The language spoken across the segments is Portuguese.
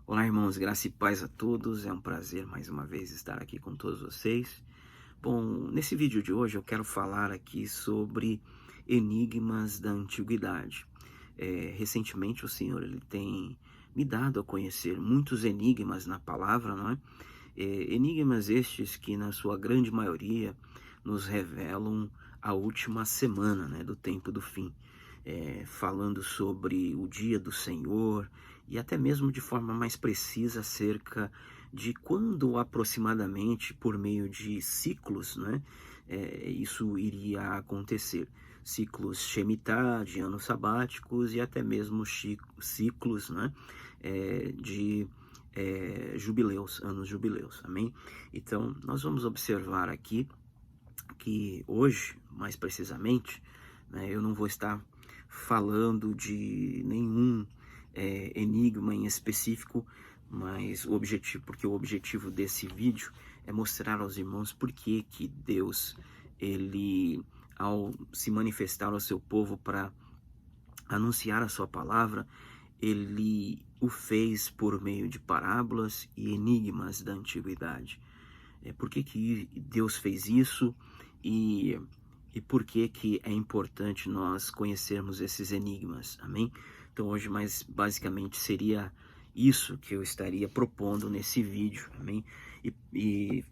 Olá, irmãos, graça e paz a todos. É um prazer mais uma vez estar aqui com todos vocês. Bom, nesse vídeo de hoje eu quero falar aqui sobre enigmas da antiguidade. Recentemente o Senhor ele tem me dado a conhecer muitos enigmas na palavra, não é? Enigmas estes que na sua grande maioria nos revelam a última semana, né, do tempo do fim. Falando sobre o dia do Senhor e até mesmo de forma mais precisa acerca de quando aproximadamente, por meio de ciclos, né, isso iria acontecer. Ciclos Shemitah, de anos sabáticos, e até mesmo ciclos, né, de jubileus, anos jubileus, amém? Então, nós vamos observar aqui que hoje, mais precisamente, né, eu não vou estar falando de nenhum enigma em específico, mas porque o objetivo desse vídeo é mostrar aos irmãos por que Deus, ele, ao se manifestar ao seu povo para anunciar a sua palavra, ele o fez por meio de parábolas e enigmas da antiguidade. Por que Deus fez isso e, e por que é importante nós conhecermos esses enigmas, amém? Então hoje mais basicamente seria isso que eu estaria propondo nesse vídeo, amém? E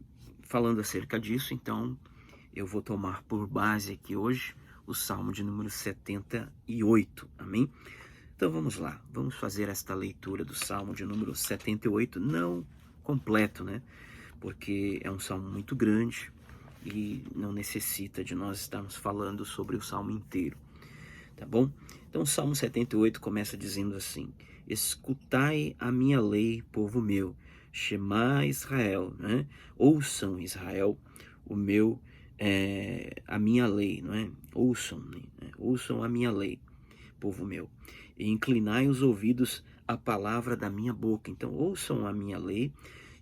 falando acerca disso, então eu vou tomar por base aqui hoje o Salmo de número 78, amém? Então vamos lá, vamos fazer esta leitura do Salmo de número 78, não completo, né? Porque é um salmo muito grande e não necessita de nós estarmos falando sobre o salmo inteiro, tá bom? Então o Salmo 78 começa dizendo assim: escutai a minha lei, povo meu, Shema Israel, né? Ouçam, Israel, a minha lei, não é? Ouçam, né? Ouçam a minha lei, povo meu, e inclinai os ouvidos à palavra da minha boca. Então ouçam a minha lei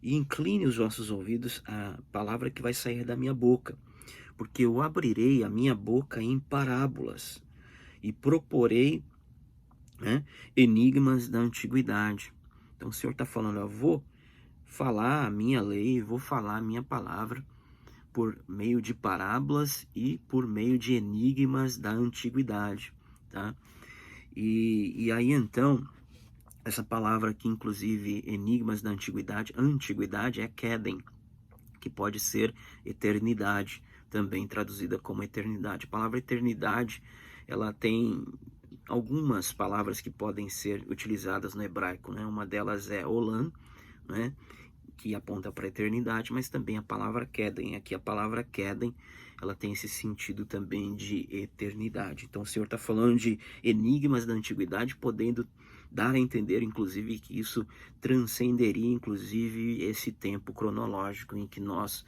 e incline os vossos ouvidos à palavra que vai sair da minha boca, porque eu abrirei a minha boca em parábolas e proporei, né, enigmas da antiguidade. Então o Senhor está falando: eu vou falar a minha lei, vou falar a minha palavra por meio de parábolas e por meio de enigmas da antiguidade, tá? E aí então, essa palavra aqui, inclusive, enigmas da antiguidade é Kedem, que pode ser eternidade, também traduzida como eternidade. A palavra eternidade, ela tem algumas palavras que podem ser utilizadas no hebraico, né? Uma delas é Olam, né? Que aponta para a eternidade, mas também a palavra Kedem. Aqui a palavra Kedem, ela tem esse sentido também de eternidade. Então o Senhor está falando de enigmas da antiguidade, podendo dar a entender, inclusive, que isso transcenderia, inclusive, esse tempo cronológico em que nós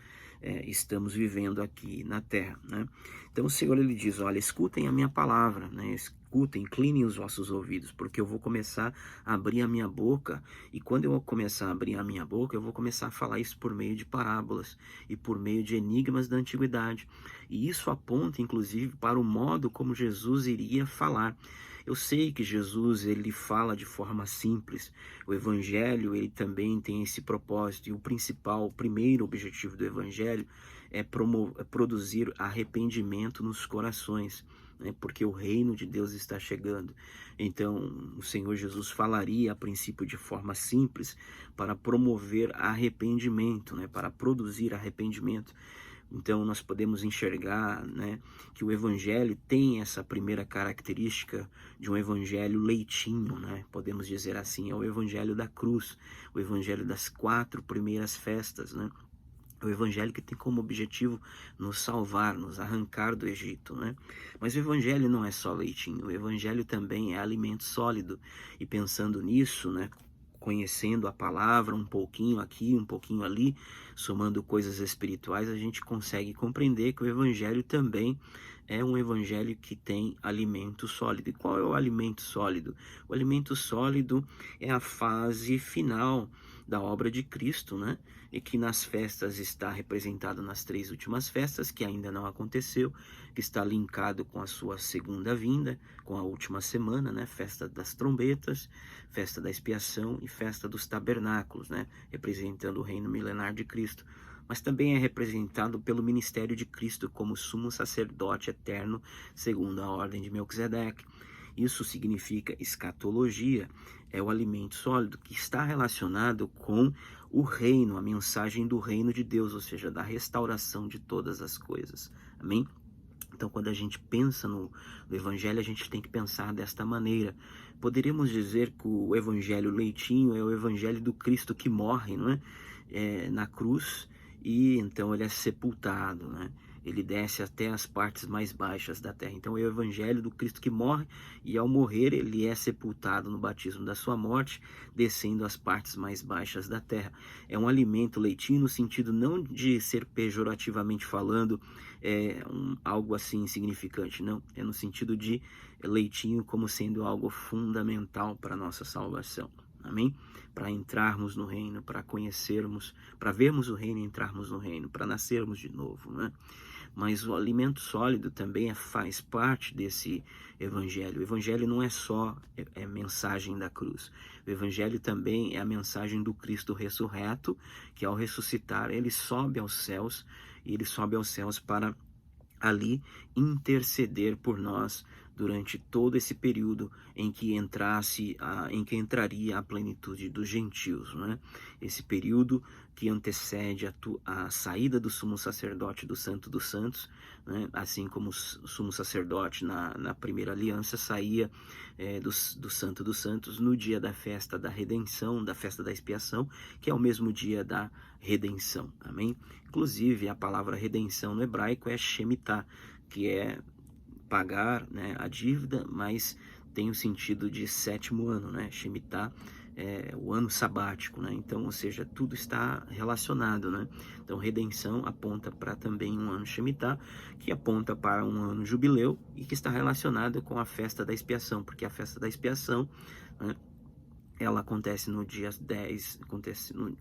estamos vivendo aqui na Terra, né? Então o Senhor, ele diz: olha, escutem a minha palavra, né? Escutem, inclinem os vossos ouvidos, porque eu vou começar a abrir a minha boca, e quando eu começar a abrir a minha boca, eu vou começar a falar isso por meio de parábolas e por meio de enigmas da antiguidade. E isso aponta, inclusive, para o modo como Jesus iria falar. Eu sei que Jesus, ele fala de forma simples. O evangelho, ele também tem esse propósito, e o primeiro objetivo do evangelho é produzir arrependimento nos corações, né? Porque o reino de Deus está chegando. Então, o Senhor Jesus falaria a princípio de forma simples para promover arrependimento, né? Para produzir arrependimento. Então nós podemos enxergar, né, que o evangelho tem essa primeira característica de um evangelho leitinho, né? Podemos dizer assim, é o evangelho da cruz, o evangelho das 4 primeiras festas, né? O evangelho que tem como objetivo nos salvar, nos arrancar do Egito, né? Mas o evangelho não é só leitinho, o evangelho também é alimento sólido. E pensando nisso, né, conhecendo a palavra um pouquinho aqui, um pouquinho ali, somando coisas espirituais, a gente consegue compreender que o evangelho também é um evangelho que tem alimento sólido. E qual é o alimento sólido? O alimento sólido é a fase final da obra de Cristo, né? E que nas festas está representado nas 3 últimas festas, que ainda não aconteceu, que está linkado com a sua segunda vinda, com a última semana, né? Festa das trombetas, festa da expiação e festa dos tabernáculos, né? Representando o reino milenar de Cristo. Mas também é representado pelo ministério de Cristo como sumo sacerdote eterno, segundo a ordem de Melquisedeque. Isso significa escatologia, é o alimento sólido que está relacionado com o reino, a mensagem do reino de Deus, ou seja, da restauração de todas as coisas. Amém? Então, quando a gente pensa no Evangelho, a gente tem que pensar desta maneira. Poderíamos dizer que o Evangelho leitinho é o Evangelho do Cristo que morre, não é? Na cruz, e então ele é sepultado, né? Ele desce até as partes mais baixas da terra. Então é o evangelho do Cristo que morre, e ao morrer ele é sepultado no batismo da sua morte, descendo às partes mais baixas da terra. É um alimento leitinho no sentido não de ser pejorativamente falando, algo assim insignificante, não. É no sentido de leitinho como sendo algo fundamental para a nossa salvação. Amém? Para entrarmos no reino, para conhecermos, para vermos o reino e entrarmos no reino, para nascermos de novo, né? Mas o alimento sólido também faz parte desse evangelho. O evangelho não é só mensagem da cruz. O evangelho também é a mensagem do Cristo ressurreto, que ao ressuscitar ele sobe aos céus, e ele sobe aos céus para ali interceder por nós durante todo esse período em que entraria a plenitude dos gentios, né? Esse período que antecede a saída do sumo sacerdote do Santo dos Santos, né? Assim como o sumo sacerdote na primeira aliança saía do Santo dos Santos no dia da festa da redenção, da festa da expiação, que é o mesmo dia da redenção, amém? Inclusive a palavra redenção no hebraico é shemitah, que é pagar, né, a dívida, mas tem o sentido de 7º ano, né? Shemitah é o ano sabático, né? Então, ou seja, tudo está relacionado, né? Então, redenção aponta para também um ano Shemitah, que aponta para um ano jubileu e que está relacionado com a festa da expiação, porque a festa da expiação, né, ela acontece no dia 10,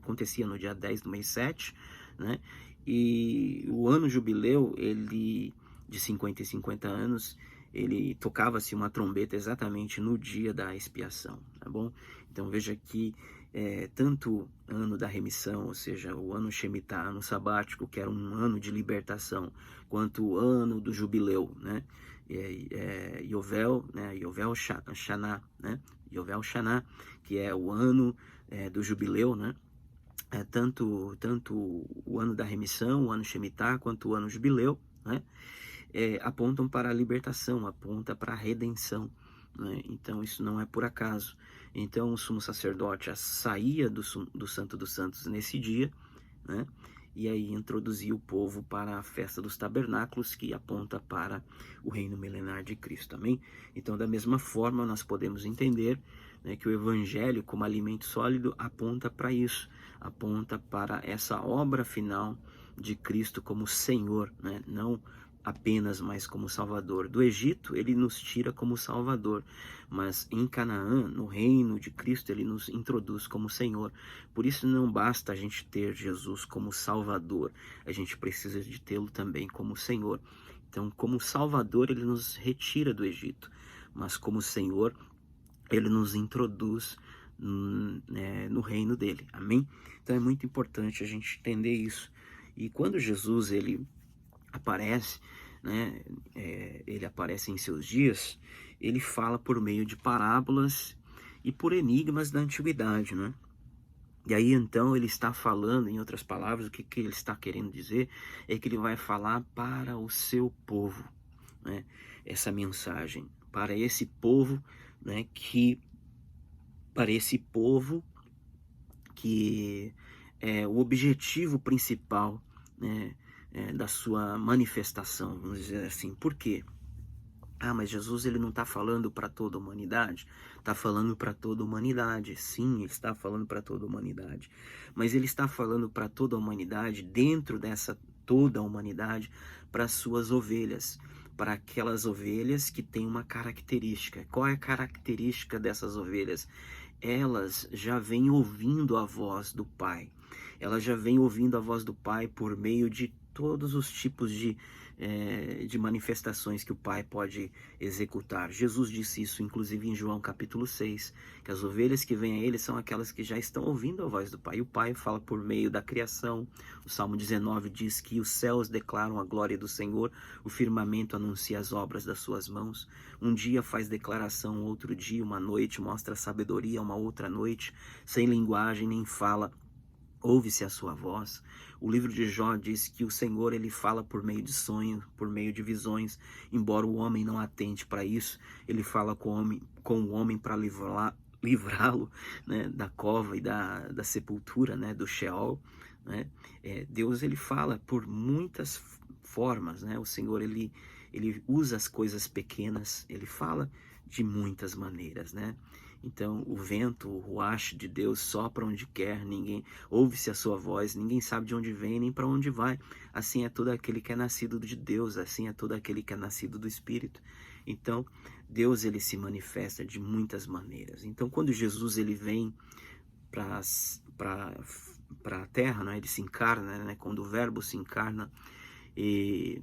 acontecia no dia 10 do mês 7, né? E o ano jubileu, ele de 50 em 50 anos, ele tocava-se uma trombeta exatamente no dia da expiação, tá bom? Então veja que tanto ano da remissão, ou seja, o ano Shemitah, ano sabático, que era um ano de libertação, quanto o ano do jubileu, né? Yovel, né? Yovel Shaná, né? Yovel Shaná, que é o ano do jubileu, né? Tanto o ano da remissão, o ano Shemitah, quanto o ano jubileu, né? Apontam para a libertação, aponta para a redenção, né? Então isso não é por acaso. Então o sumo sacerdote saía do Santo dos Santos nesse dia, né? E aí introduzia o povo para a festa dos tabernáculos, que aponta para o reino milenar de Cristo, amém? Então da mesma forma nós podemos entender, né, que o evangelho como alimento sólido aponta para isso, aponta para essa obra final de Cristo como Senhor, né? Não apenas mais como Salvador. Do Egito ele nos tira como Salvador, mas em Canaã, no reino de Cristo, ele nos introduz como Senhor. Por isso não basta a gente ter Jesus como Salvador, a gente precisa de tê-lo também como Senhor. Então, como Salvador, ele nos retira do Egito, mas como Senhor, ele nos introduz no reino dele, amém? Então é muito importante a gente entender isso. E quando Jesus ele aparece, né, ele aparece em seus dias, ele fala por meio de parábolas e por enigmas da antiguidade, né? E aí então ele está falando, em outras palavras, o que ele está querendo dizer é que ele vai falar para o seu povo, né? Essa mensagem para esse povo, né, que é o objetivo principal, né, da sua manifestação, vamos dizer assim. Por quê? Mas Jesus ele não está falando para toda a humanidade? Está falando para toda a humanidade, sim, ele está falando para toda a humanidade. Mas ele está falando para toda a humanidade, dentro dessa toda a humanidade, para as suas ovelhas, para aquelas ovelhas que têm uma característica. Qual é a característica dessas ovelhas? elas já vêm ouvindo a voz do Pai. Elas já vêm ouvindo a voz do Pai por meio de todos os tipos de manifestações que o Pai pode executar. Jesus disse isso, inclusive, em João capítulo 6, que as ovelhas que vêm a Ele são aquelas que já estão ouvindo a voz do Pai. E o Pai fala por meio da criação. O Salmo 19 diz que os céus declaram a glória do Senhor, o firmamento anuncia as obras das suas mãos. Um dia faz declaração, outro dia, uma noite, mostra sabedoria, uma outra noite, sem linguagem nem fala, ouve-se a sua voz. O livro de Jó diz que o Senhor, ele fala por meio de sonhos, por meio de visões, embora o homem não atente para isso. Ele fala com o homem para livrá-lo, né, da cova e da sepultura, né, do Sheol, né? Deus, ele fala por muitas formas, né? O Senhor, ele usa as coisas pequenas, ele fala de muitas maneiras, né? Então, o vento, o ruach de Deus sopra onde quer, ninguém ouve-se a sua voz, ninguém sabe de onde vem nem para onde vai. Assim é todo aquele que é nascido de Deus, assim é todo aquele que é nascido do Espírito. Então, Deus, ele se manifesta de muitas maneiras. Então, quando Jesus, ele vem para a terra, né? Ele se encarna, né? Quando o Verbo se encarna, e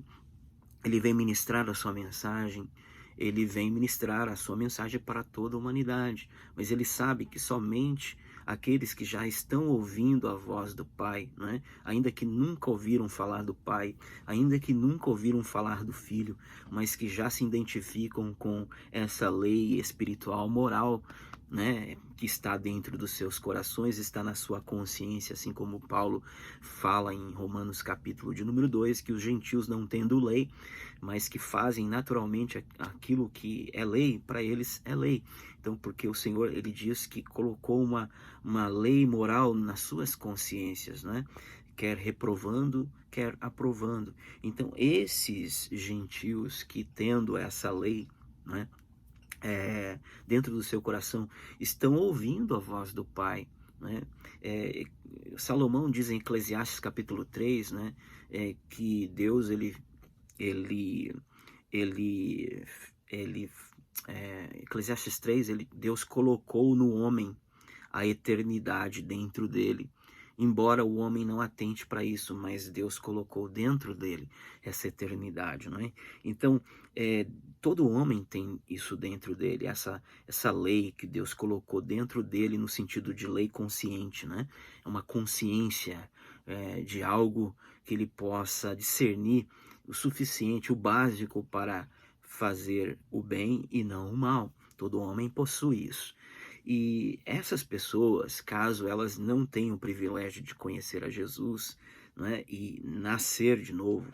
ele vem ministrar a sua mensagem, ele vem ministrar a sua mensagem para toda a humanidade, mas ele sabe que somente aqueles que já estão ouvindo a voz do Pai, né? Ainda que nunca ouviram falar do Pai, ainda que nunca ouviram falar do Filho, mas que já se identificam com essa lei espiritual, moral, né, que está dentro dos seus corações, está na sua consciência, assim como Paulo fala em Romanos capítulo de número 2, que os gentios não tendo lei, mas que fazem naturalmente aquilo que é lei, para eles é lei. Então, porque o Senhor, ele diz que colocou uma lei moral nas suas consciências, né? Quer reprovando, quer aprovando. Então, esses gentios que tendo essa lei, né, dentro do seu coração, estão ouvindo a voz do Pai, né? Salomão diz em Eclesiastes capítulo 3, né, que Deus, Eclesiastes 3, Deus colocou no homem a eternidade dentro dele. Embora o homem não atente para isso, mas Deus colocou dentro dele essa eternidade, não é? Então, todo homem tem isso dentro dele, essa lei que Deus colocou dentro dele no sentido de lei consciente, né? É uma consciência de algo que ele possa discernir o suficiente, o básico para fazer o bem e não o mal. Todo homem possui isso. E essas pessoas, caso elas não tenham o privilégio de conhecer a Jesus, né, e nascer de novo,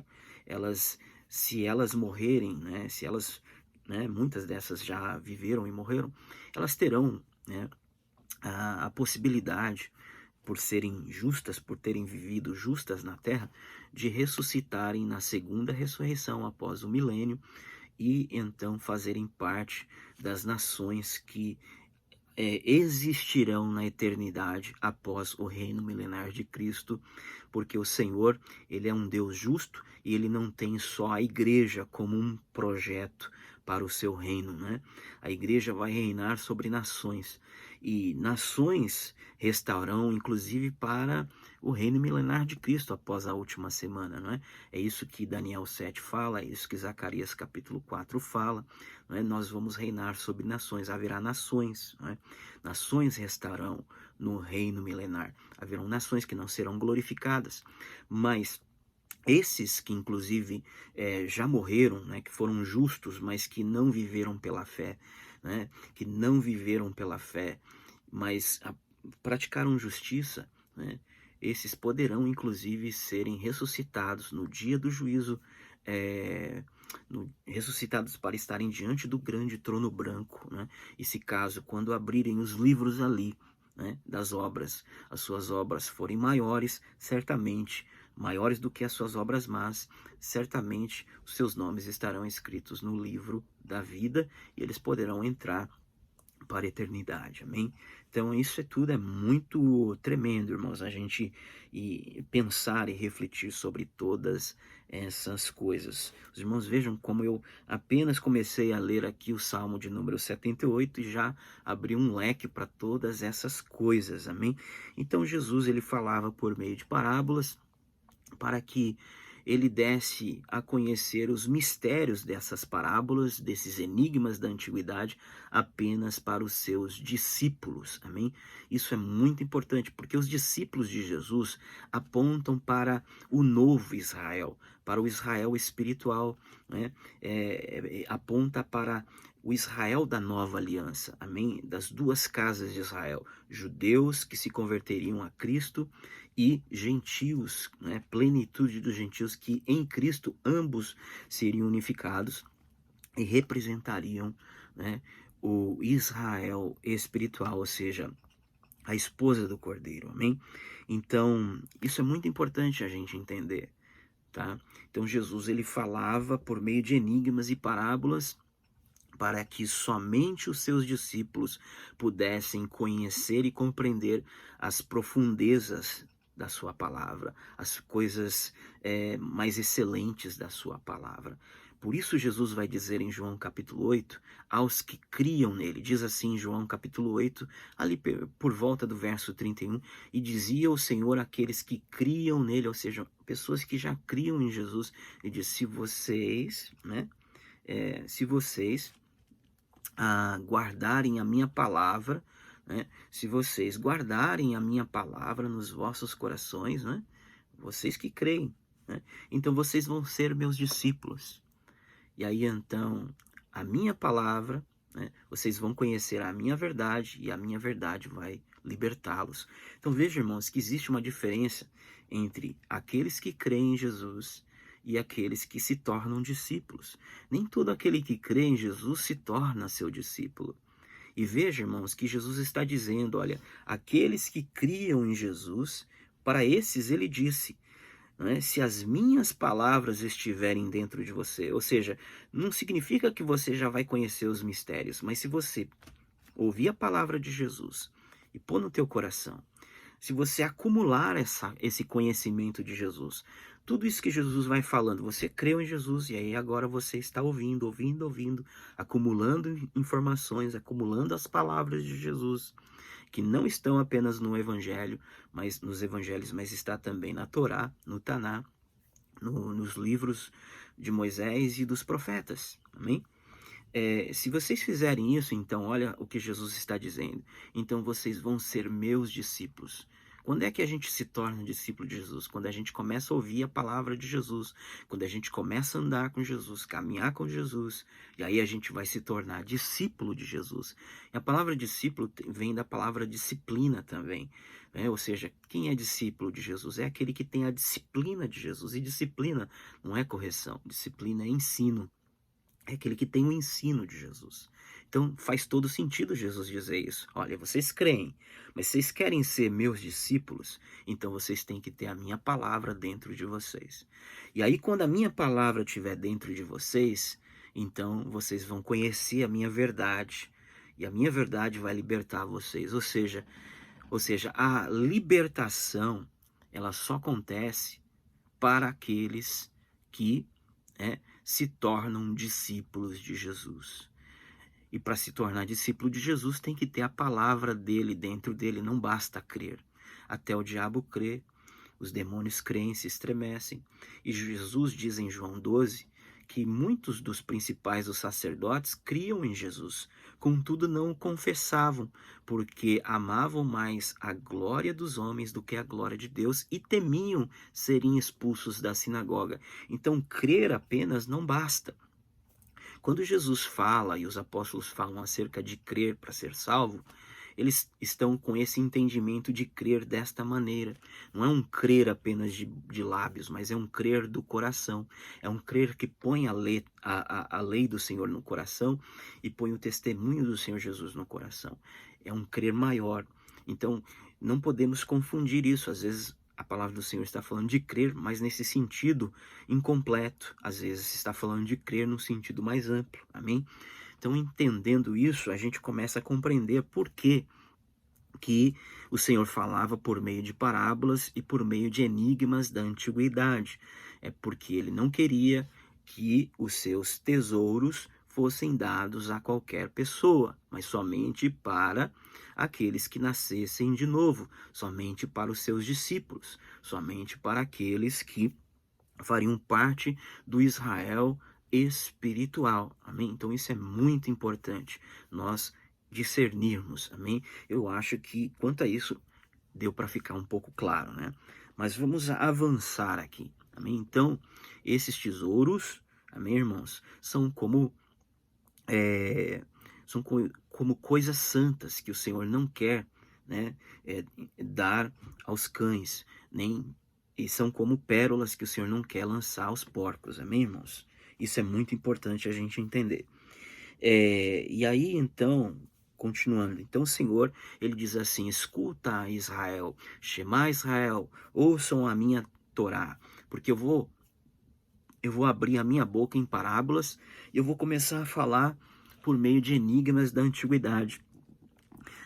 se elas morrerem, né, se elas, né, muitas dessas já viveram e morreram, elas terão, né, a possibilidade, por serem justas, por terem vivido justas na terra, de ressuscitarem na segunda ressurreição após o milênio e então fazerem parte das nações que existirão na eternidade após o reino milenar de Cristo, porque o Senhor, ele é um Deus justo e ele não tem só a igreja como um projeto para o seu reino, né? A igreja vai reinar sobre nações e nações restarão inclusive para o reino milenar de Cristo após a última semana, não é? É isso que Daniel 7 fala, é isso que Zacarias capítulo 4 fala, não é? Nós vamos reinar sobre nações, haverá nações, não é? Nações restarão no reino milenar, haverão nações que não serão glorificadas, mas esses que inclusive já morreram, né, que foram justos, mas que não viveram pela fé, né, que não viveram pela fé, mas praticaram justiça, né, esses poderão inclusive serem ressuscitados no dia do juízo, ressuscitados para estarem diante do grande trono branco, né? E se caso, quando abrirem os livros ali, né, das obras, as suas obras forem maiores, certamente, maiores do que as suas obras más, certamente os seus nomes estarão escritos no livro da vida e eles poderão entrar para a eternidade, amém? Então isso tudo é muito tremendo, irmãos, a gente pensar e refletir sobre todas essas coisas. Os irmãos vejam como eu apenas comecei a ler aqui o Salmo de número 78 e já abri um leque para todas essas coisas, amém? Então Jesus ele falava por meio de parábolas para que ele desse a conhecer os mistérios dessas parábolas, desses enigmas da antiguidade, apenas para os seus discípulos, amém? Isso é muito importante, porque os discípulos de Jesus apontam para o novo Israel, para o Israel espiritual, né? Aponta para o Israel da nova aliança, amém? Das duas casas de Israel, judeus que se converteriam a Cristo e gentios, né? Plenitude dos gentios, que em Cristo ambos seriam unificados e representariam, né, o Israel espiritual, ou seja, a esposa do Cordeiro, amém? Então, isso é muito importante a gente entender, tá? Então, Jesus ele falava por meio de enigmas e parábolas para que somente os seus discípulos pudessem conhecer e compreender as profundezas da sua palavra, as coisas mais excelentes da sua palavra. Por isso Jesus vai dizer em João capítulo 8, aos que criam nele, diz assim em João capítulo 8, ali por volta do verso 31, e dizia o Senhor àqueles que criam nele, ou seja, pessoas que já criam em Jesus, e diz, se vocês, né, se vocês guardarem a minha palavra, né? Se vocês guardarem a minha palavra nos vossos corações, né? Vocês que creem, né? Então vocês vão ser meus discípulos. E aí então a minha palavra, né? Vocês vão conhecer a minha verdade e a minha verdade vai libertá-los. Então veja, irmãos, que existe uma diferença entre aqueles que creem em Jesus e aqueles que se tornam discípulos. Nem todo aquele que crê em Jesus se torna seu discípulo. E veja, irmãos, que Jesus está dizendo, olha, aqueles que criam em Jesus, para esses ele disse, né, se as minhas palavras estiverem dentro de você, ou seja, não significa que você já vai conhecer os mistérios, mas se você ouvir a palavra de Jesus e pôr no teu coração, se você acumular esse conhecimento de Jesus, tudo isso que Jesus vai falando, você creu em Jesus e aí agora você está ouvindo, acumulando informações, acumulando as palavras de Jesus, que não estão apenas no Evangelho, mas nos Evangelhos, mas está também na Torá, no Taná, nos livros de Moisés e dos profetas, amém? Se vocês fizerem isso, então, olha o que Jesus está dizendo. Então vocês vão ser meus discípulos. Quando é que a gente se torna discípulo de Jesus? Quando a gente começa a ouvir a palavra de Jesus, quando a gente começa a andar com Jesus, caminhar com Jesus, e aí a gente vai se tornar discípulo de Jesus. E a palavra discípulo vem da palavra disciplina também, né? Ou seja, quem é discípulo de Jesus? É aquele que tem a disciplina de Jesus. E disciplina não é correção, disciplina é ensino. É aquele que tem o ensino de Jesus. Então faz todo sentido Jesus dizer isso. Olha, vocês creem, mas vocês querem ser meus discípulos, então vocês têm que ter a minha palavra dentro de vocês. E aí quando a minha palavra estiver dentro de vocês, então vocês vão conhecer a minha verdade. E a minha verdade vai libertar vocês. Ou seja, a libertação, ela só acontece para aqueles que se tornam discípulos de Jesus. E para se tornar discípulo de Jesus tem que ter a palavra dele dentro dele, não basta crer. Até o diabo crê, os demônios creem, se estremecem. E Jesus diz em João 12 que muitos dos principais dos sacerdotes criam em Jesus, contudo não o confessavam, porque amavam mais a glória dos homens do que a glória de Deus e temiam serem expulsos da sinagoga. Então, crer apenas não basta. Quando Jesus fala e os apóstolos falam acerca de crer para ser salvo, eles estão com esse entendimento de crer desta maneira. Não é um crer apenas de lábios, mas é um crer do coração. É um crer que põe a lei do Senhor no coração e põe o testemunho do Senhor Jesus no coração. É um crer maior. Então, não podemos confundir isso. Às vezes, a palavra do Senhor está falando de crer, mas nesse sentido incompleto. Às vezes, está falando de crer num sentido mais amplo. Amém? Então, entendendo isso, a gente começa a compreender por que que o Senhor falava por meio de parábolas e por meio de enigmas da antiguidade. É porque ele não queria que os seus tesouros fossem dados a qualquer pessoa, mas somente para aqueles que nascessem de novo, somente para os seus discípulos, somente para aqueles que fariam parte do Israel espiritual, amém? Então isso é muito importante, nós discernirmos, amém? Eu acho que quanto a isso deu para ficar um pouco claro, né? Mas vamos avançar aqui, amém? Então, esses tesouros, amém, irmãos, são como como coisas santas que o Senhor não quer, né, dar aos cães, nem e são como pérolas que o Senhor não quer lançar aos porcos, amém, irmãos? Isso é muito importante a gente entender. E aí, então, continuando, então o Senhor, ele diz assim: escuta, Israel, Shema Israel, ouçam a minha Torá, porque eu vou abrir a minha boca em parábolas e eu vou começar a falar por meio de enigmas da antiguidade.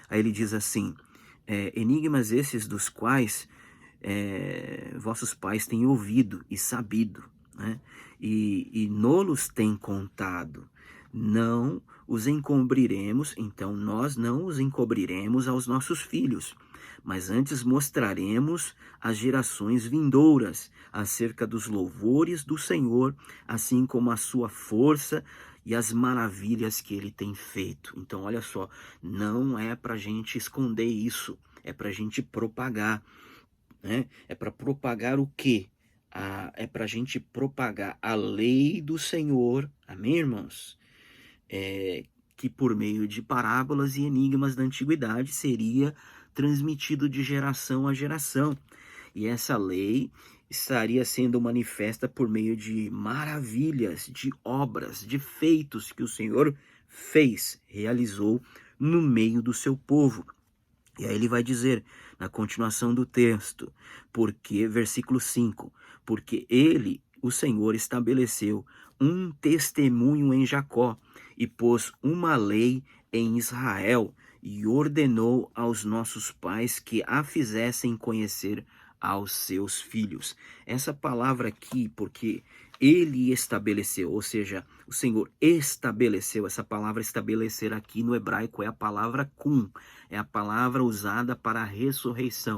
Aí ele diz assim: enigmas esses dos quais vossos pais têm ouvido e sabido, né? E nolos têm contado. Não os encobriremos, então nós não os encobriremos aos nossos filhos, mas antes mostraremos às gerações vindouras acerca dos louvores do Senhor, assim como a sua força e as maravilhas que ele tem feito. Então, olha só, não é para a gente esconder isso, é para a gente propagar, né? É para propagar o quê? É para a gente propagar a lei do Senhor, amém, irmãos? Que por meio de parábolas e enigmas da antiguidade seria transmitido de geração a geração. E essa lei estaria sendo manifesta por meio de maravilhas, de obras, de feitos que o Senhor fez, realizou no meio do seu povo. E aí ele vai dizer, na continuação do texto, porque, versículo 5, porque ele, o Senhor, estabeleceu um testemunho em Jacó e pôs uma lei em Israel e ordenou aos nossos pais que a fizessem conhecer aos seus filhos. Essa palavra aqui, porque ele estabeleceu, ou seja, o Senhor estabeleceu, essa palavra estabelecer aqui no hebraico é a palavra kun, é a palavra usada para a ressurreição.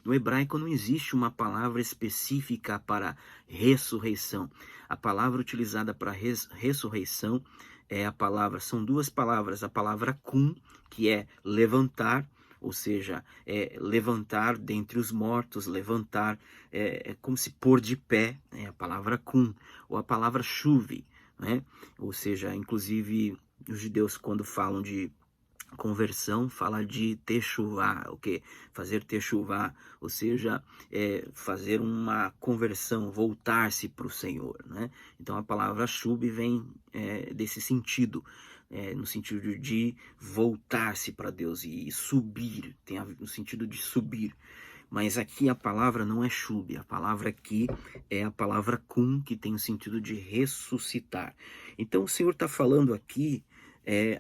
No hebraico não existe uma palavra específica para ressurreição. A palavra utilizada para ressurreição são duas palavras, a palavra kun, que é levantar, ou seja, levantar dentre os mortos, levantar, como se pôr de pé, a palavra kun, ou a palavra chuve, né? Ou seja, inclusive os judeus quando falam de conversão, fala de techuvá, o que? Fazer techuvá, ou seja, fazer uma conversão, voltar-se para o Senhor, né? Então a palavra chuve vem desse sentido, no sentido de voltar-se para Deus e subir, tem no sentido de subir. Mas aqui a palavra não é shub, a palavra aqui é a palavra kun, que tem o sentido de ressuscitar. Então o Senhor está falando aqui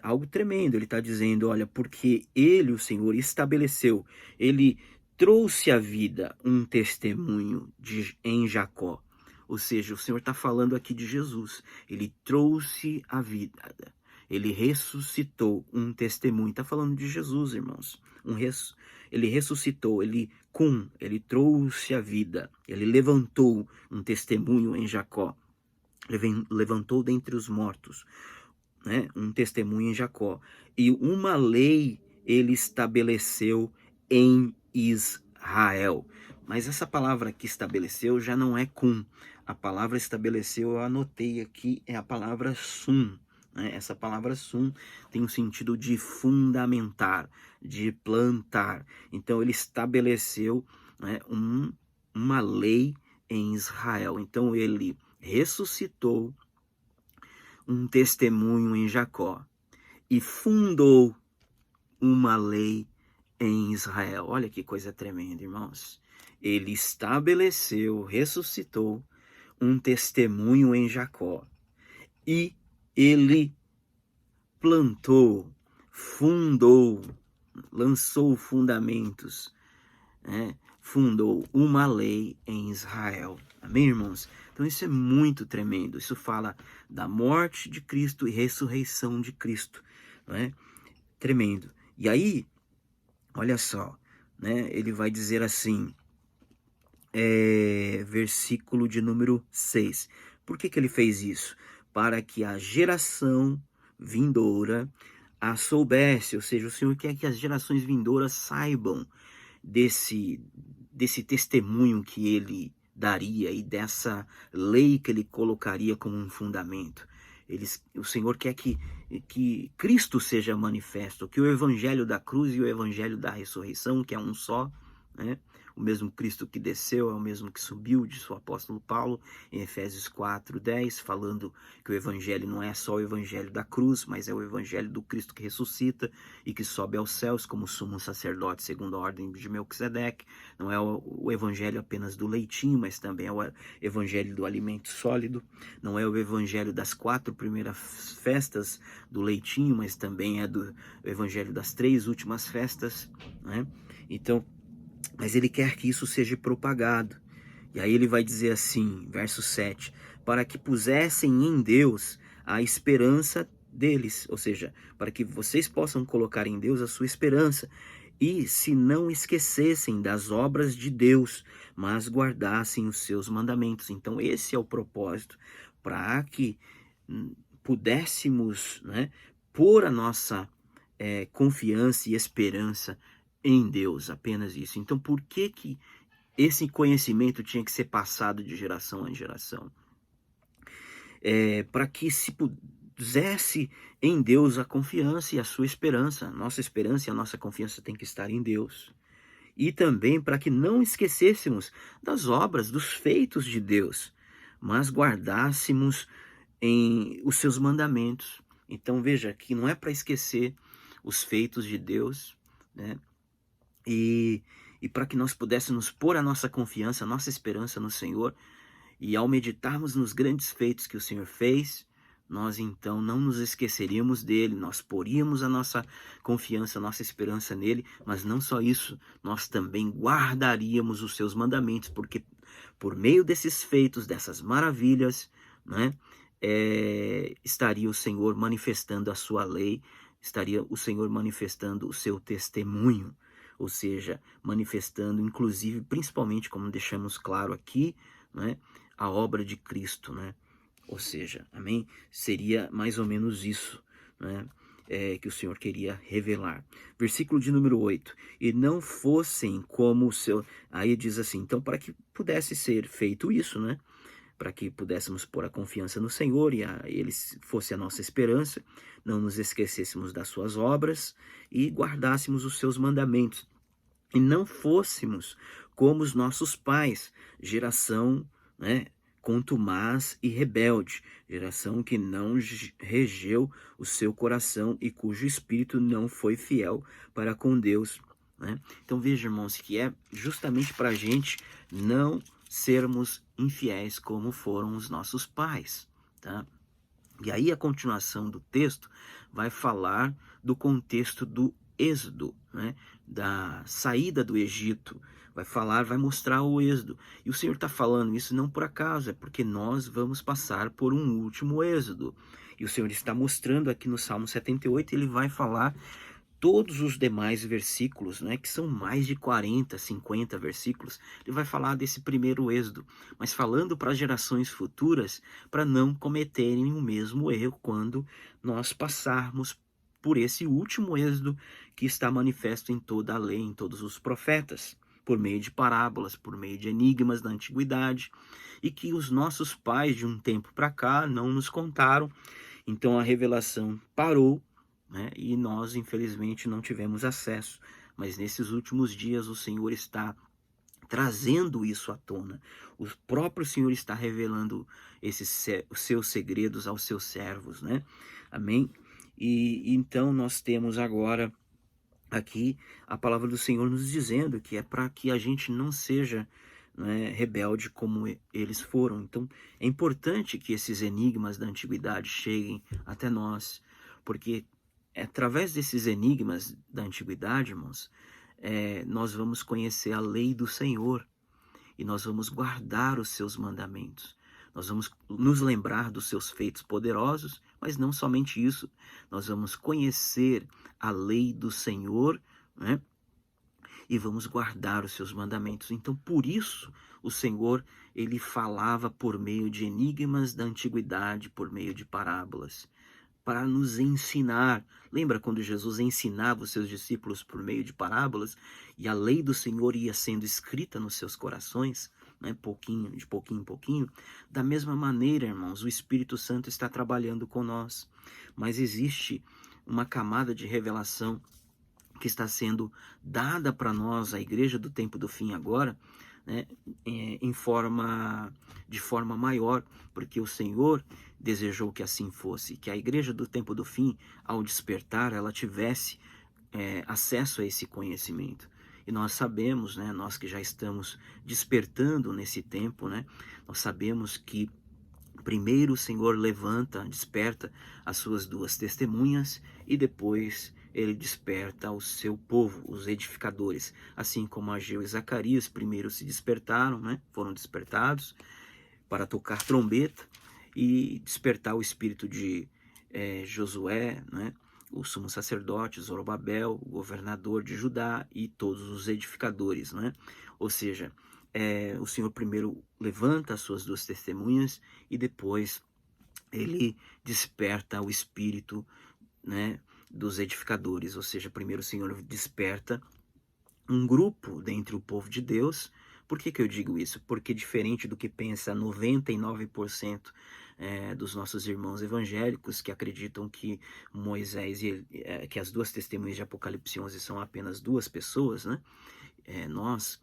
algo tremendo, ele está dizendo, olha, porque ele, o Senhor, estabeleceu, ele trouxe à vida um testemunho em Jacó. Ou seja, o Senhor está falando aqui de Jesus, ele trouxe a vida, ele ressuscitou um testemunho, está falando de Jesus, irmãos, ele ressuscitou, ele trouxe a vida, ele levantou um testemunho em Jacó, ele levantou dentre os mortos, né, um testemunho em Jacó, e uma lei ele estabeleceu em Israel. Mas essa palavra que estabeleceu já não é cum. A palavra estabeleceu, eu anotei aqui, é a palavra sum. Né? Essa palavra sum tem o sentido de fundamentar, de plantar. Então ele estabeleceu, né, uma lei em Israel. Então ele ressuscitou um testemunho em Jacó e fundou uma lei em Israel. Olha que coisa tremenda, irmãos. Ele estabeleceu, ressuscitou um testemunho em Jacó e ele plantou, fundou, lançou fundamentos, né? Fundou uma lei em Israel. Amém, irmãos? Então isso é muito tremendo. Isso fala da morte de Cristo e ressurreição de Cristo, não é? Tremendo. E aí, olha só, né? Ele vai dizer assim, versículo de número 6. Por que ele fez isso? Para que a geração vindoura a soubesse, ou seja, o Senhor quer que as gerações vindouras saibam desse testemunho que ele daria e dessa lei que ele colocaria como um fundamento. O Senhor quer que Cristo seja manifesto, que o evangelho da cruz e o evangelho da ressurreição, que é um só, né? O mesmo Cristo que desceu é o mesmo que subiu, disse o apóstolo Paulo em Efésios 4:10, falando que o evangelho não é só o evangelho da cruz, mas é o evangelho do Cristo que ressuscita e que sobe aos céus como sumo sacerdote segundo a ordem de Melquisedeque. Não é o evangelho apenas do leitinho, mas também é o evangelho do alimento sólido. Não é o evangelho das 4 primeiras festas do leitinho, mas também é do evangelho das 3 últimas festas, né? Então, mas ele quer que isso seja propagado. E aí ele vai dizer assim, verso 7, para que pusessem em Deus a esperança deles, ou seja, para que vocês possam colocar em Deus a sua esperança, e se não esquecessem das obras de Deus, mas guardassem os seus mandamentos. Então esse é o propósito, para que pudéssemos, né, pôr a nossa confiança e esperança em Deus, apenas isso. Então por que esse conhecimento tinha que ser passado de geração em geração? Para que se pusesse em Deus a confiança e a sua esperança. A nossa esperança e a nossa confiança tem que estar em Deus. E também para que não esquecêssemos das obras, dos feitos de Deus, mas guardássemos em os seus mandamentos. Então veja que não é para esquecer os feitos de Deus, né? E para que nós pudéssemos pôr a nossa confiança, a nossa esperança no Senhor, e ao meditarmos nos grandes feitos que o Senhor fez, nós então não nos esqueceríamos dele, nós poríamos a nossa confiança, a nossa esperança nele, mas não só isso, nós também guardaríamos os seus mandamentos, porque por meio desses feitos, dessas maravilhas, né, estaria o Senhor manifestando a sua lei, estaria o Senhor manifestando o seu testemunho, ou seja, manifestando inclusive, principalmente, como deixamos claro aqui, né, a obra de Cristo, né? Ou seja, amém? Seria mais ou menos isso, né? Que o Senhor queria revelar. Versículo de número 8. E não fossem como o seu... Aí diz assim, então para que pudesse ser feito isso, né? Para que pudéssemos pôr a confiança no Senhor e Ele fosse a nossa esperança, não nos esquecêssemos das suas obras e guardássemos os seus mandamentos. E não fôssemos como os nossos pais, geração, né, contumaz e rebelde, geração que não regeu o seu coração e cujo espírito não foi fiel para com Deus, né? Então veja, irmãos, que é justamente para a gente não sermos infiéis como foram os nossos pais, tá? E aí a continuação do texto vai falar do contexto do êxodo, né? Da saída do Egito, vai mostrar o êxodo. E o Senhor está falando isso não por acaso, é porque nós vamos passar por um último êxodo. E o Senhor está mostrando aqui no Salmo 78, ele vai falar todos os demais versículos, né, que são mais de 40, 50 versículos, ele vai falar desse primeiro êxodo, mas falando para gerações futuras, para não cometerem o mesmo erro quando nós passarmos por esse último êxodo que está manifesto em toda a lei, em todos os profetas, por meio de parábolas, por meio de enigmas da antiguidade, e que os nossos pais de um tempo para cá não nos contaram. Então a revelação parou, né? E nós, infelizmente, não tivemos acesso. Mas nesses últimos dias o Senhor está trazendo isso à tona. O próprio Senhor está revelando os seus segredos aos seus servos, né? Amém? E então nós temos agora aqui a palavra do Senhor nos dizendo que é para que a gente não seja, né, rebelde como eles foram. Então é importante que esses enigmas da antiguidade cheguem até nós, porque através desses enigmas da antiguidade, irmãos, nós vamos conhecer a lei do Senhor e nós vamos guardar os seus mandamentos. Nós vamos nos lembrar dos seus feitos poderosos, mas não somente isso, nós vamos conhecer a lei do Senhor, né? E vamos guardar os seus mandamentos. Então, por isso, o Senhor, ele falava por meio de enigmas da antiguidade, por meio de parábolas, para nos ensinar. Lembra quando Jesus ensinava os seus discípulos por meio de parábolas e a lei do Senhor ia sendo escrita nos seus corações, né, pouquinho, de pouquinho em pouquinho? Da mesma maneira, irmãos, o Espírito Santo está trabalhando com nós, mas existe uma camada de revelação que está sendo dada para nós, a igreja do tempo do fim agora, né, de forma maior, porque o Senhor desejou que assim fosse, que a igreja do tempo do fim, ao despertar, ela tivesse acesso a esse conhecimento. E nós sabemos, né, nós que já estamos despertando nesse tempo, né, nós sabemos que primeiro o Senhor desperta as suas duas testemunhas e depois ele desperta o seu povo, os edificadores. Assim como Ageu e Zacarias primeiro se despertaram, né? Foram despertados para tocar trombeta e despertar o espírito de Josué, né? O sumo sacerdote, Zorobabel, o governador de Judá e todos os edificadores, né? Ou seja, o Senhor primeiro levanta as suas duas testemunhas e depois ele desperta o espírito, né, dos edificadores. Ou seja, primeiro o Senhor desperta um grupo dentre o povo de Deus. Por que eu digo isso? Porque diferente do que pensa 99% dos nossos irmãos evangélicos que acreditam que Moisés que as duas testemunhas de Apocalipse 11 são apenas duas pessoas, né? Nós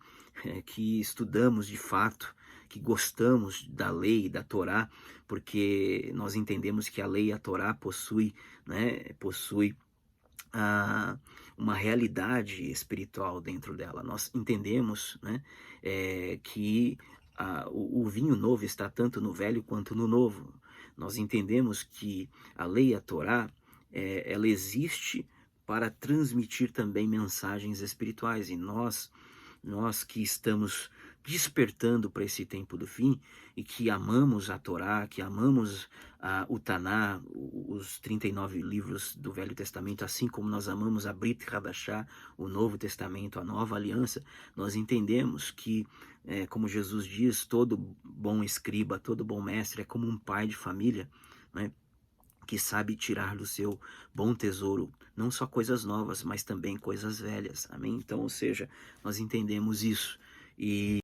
que estudamos de fato, que gostamos da lei, da Torá, porque nós entendemos que a lei e a Torá possui uma realidade espiritual dentro dela. Nós entendemos, né, que o vinho novo está tanto no velho quanto no novo. Nós entendemos que a lei e a Torá, ela existe para transmitir também mensagens espirituais, e nós que estamos despertando para esse tempo do fim e que amamos a Torá, que amamos o Taná, os 39 livros do Velho Testamento, assim como nós amamos a Brit Hadashah, o Novo Testamento, a Nova Aliança, nós entendemos que, como Jesus diz, todo bom escriba, todo bom mestre é como um pai de família, né, que sabe tirar do seu bom tesouro não só coisas novas, mas também coisas velhas. Amém? Então, ou seja, nós entendemos isso. E